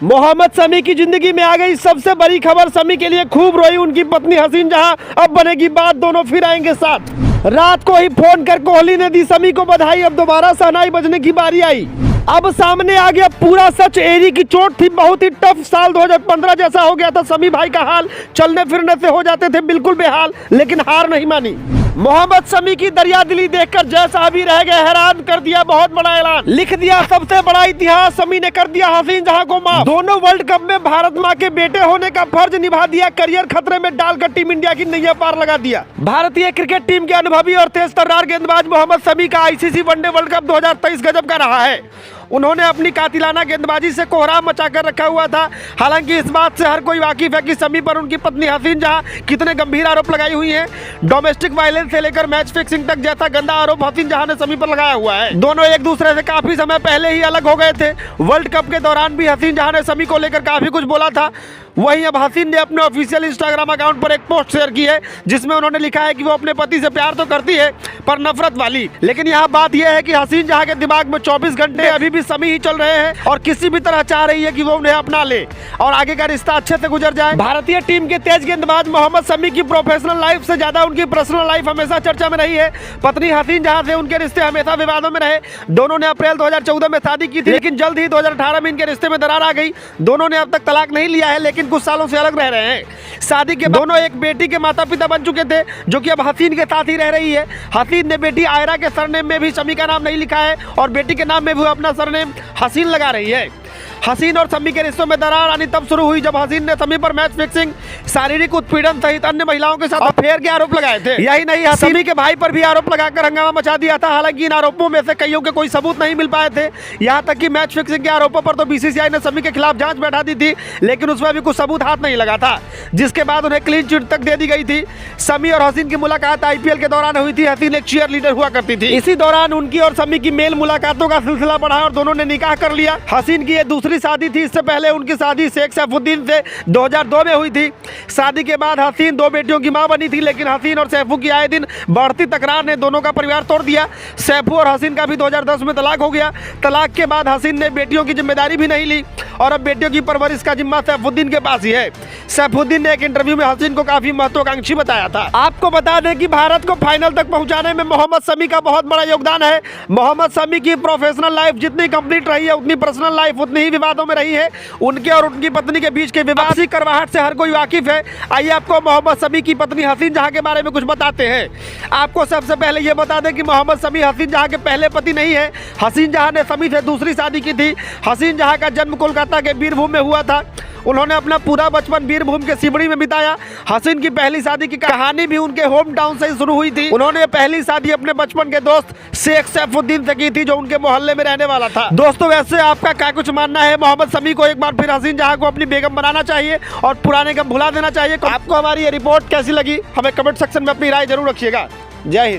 मोहम्मद शमी की जिंदगी में आ गई सबसे बड़ी खबर। शमी के लिए खूब रोई उनकी पत्नी हसीन जहां, अब बनेगी बात, दोनों फिर आएंगे साथ। रात को ही फोन कर कोहली ने दी शमी को बधाई, अब दोबारा शहनाई बजने की बारी आई। अब सामने आ गया पूरा सच। एरी की चोट थी, बहुत ही टफ साल 2015 जैसा हो गया था शमी भाई का हाल। चलने फिरने से हो जाते थे बिल्कुल बेहाल, लेकिन हार नहीं मानी। मोहम्मद शमी की दरिया दिली देखकर जय साहब ही रह गए हैरान। कर दिया बहुत बड़ा ऐलान, लिख दिया सबसे बड़ा इतिहास। शमी ने कर दिया हसीन जहां को माफ। दोनों वर्ल्ड कप में भारत माँ के बेटे होने का फर्ज निभा दिया। करियर खतरे में डालकर टीम इंडिया की नैया पार लगा दिया। भारतीय क्रिकेट टीम के अनुभवी और तेज तर्रार गेंदबाज मोहम्मद शमी का आईसीसी वनडे वर्ल्ड कप 2023 गजब का रहा है। उन्होंने अपनी कातिलाना गेंदबाजी से कोहराम मचाकर रखा हुआ था। हालांकि इस बात से हर कोई वाकिफ है कि शमी पर उनकी पत्नी हसीन जहां कितने गंभीर आरोप लगाई हुई हैं। डोमेस्टिक वायलेंस से लेकर मैच फिक्सिंग तक जैसा गंदा आरोप हसीन जहां ने शमी पर लगाया हुआ है। दोनों एक दूसरे से काफी समय पहले ही अलग हो गए थे। वर्ल्ड कप के दौरान भी हसीन जहां ने शमी को लेकर काफी कुछ बोला था। वहीं अब हसीन ने अपने ऑफिशियल इंस्टाग्राम अकाउंट पर एक पोस्ट शेयर की है, जिसमें उन्होंने लिखा है कि वो अपने पति से प्यार तो करती है पर नफरत वाली। लेकिन यहाँ बात यह है कि हसीन जहां के दिमाग में 24 घंटे अभी भी शमी ही चल रहे हैं और किसी भी तरह चाह रही है कि वो उन्हें अपना ले और आगे का रिश्ता अच्छे से गुजर जाए। भारतीय टीम के तेज गेंदबाज मोहम्मद शमी की प्रोफेशनल लाइफ से ज्यादा उनकी पर्सनल लाइफ हमेशा चर्चा में रही है। पत्नी हसीन जहां से उनके रिश्ते हमेशा विवादों में रहे। दोनों ने अप्रैल 2014 में शादी की थी, लेकिन जल्द ही 2018 में इनके रिश्ते में दरार आ गई। दोनों ने अब तक तलाक नहीं लिया है, लेकिन कुछ सालों से अलग रह रहे हैं। शादी के दोनों एक बेटी के माता पिता बन चुके थे, जो कि अब हसीन के साथ ही रह रही है। हसीन ने बेटी आयरा के सरनेम में भी शमी का नाम नहीं लिखा है और बेटी के नाम में भी अपना सरनेम हसीन लगा रही है। हसीन और शमी के रिश्तों में दरार आनी तब शुरू हुई जब हसीन ने शमी पर मैच फिक्सिंग, शारीरिक उत्पीड़न सहित अन्य महिलाओं के साथ अफेयर के आरोप लगाए थे। यही नहीं, शमी के भाई पर भी आरोप लगाकर हंगामा मचा दिया था। हालांकि इन आरोपों में से कईयों के कोई सबूत नहीं मिल पाए थे। यहाँ तक कि मैच फिक्सिंग के आरोपों पर तो बीसीसीआई ने शमी के खिलाफ जांच बैठा दी थी, लेकिन उसमें भी कुछ सबूत हाथ नहीं लगा था, जिसके बाद उन्हें क्लीन चिट तक दे दी गई थी। शमी और हसीन की मुलाकात आईपीएल के दौरान हुई थी। हसीन एक चीयर लीडर हुआ करती थी। इसी दौरान उनकी और शमी की मेल मुलाकातों का सिलसिला बढ़ा और दोनों ने निकाह कर लिया। हसीन की ये दूसरी शादी थी। इससे पहले उनकी शादी शेख सैफुद्दीन से 2002 में हुई थी। शादी के बाद हसीन 2 बेटियों की मां बनी थी, लेकिन हसीन और सैफू की आए दिन बढ़ती तकरार ने दोनों का परिवार तोड़ दिया। सैफू और हसीन का भी 2010 में तलाक हो गया। तलाक के बाद हसीन ने बेटियों की जिम्मेदारी भी नहीं ली और अब बेटियों की परवरिश का जिम्मा सैफुद्दीन के पास ही है। सैफुद्दीन ने एक इंटरव्यू में हसीन को काफी महत्वाकांक्षी बताया था। आपको बता दें कि भारत को फाइनल तक पहुंचाने में मोहम्मद शमी का बहुत बड़ा योगदान है। मोहम्मद शमी की प्रोफेशनल लाइफ जितनी कंप्लीट रही है, उतनी पर्सनल लाइफ उतनी ही विवादों में रही है। उनके और उनकी पत्नी के बीच के विवाद की करवाहट से हर कोई वाकिफ है। आइए आपको मोहम्मद शमी की पत्नी हसीन जहां के बारे में कुछ बताते हैं। आपको सबसे पहले ये बता दें कि मोहम्मद शमी हसीन जहां के पहले पति नहीं है। हसीन जहां ने शमी से दूसरी शादी की थी। हसीन जहां का जन्म कोलकाता के बीरभूम में हुआ था। उन्होंने अपना पूरा बचपन बीरभूम के सिमड़ी में बिताया। हसीन की पहली शादी की कहानी भी उनके होम टाउन से ही शुरू हुई थी। उन्होंने पहली शादी अपने बचपन के दोस्त शेख सैफुद्दीन से की थी, जो उनके मोहल्ले में रहने वाला था। दोस्तों, वैसे आपका क्या कुछ मानना है? मोहम्मद शमी को एक बार फिर हसीन जहां को अपनी बेगम बनाना चाहिए और पुराने गम भुला देना चाहिए? आपको हमारी ये रिपोर्ट कैसी लगी? हमें कमेंट सेक्शन में अपनी राय जरूर रखिएगा। जय हिंद।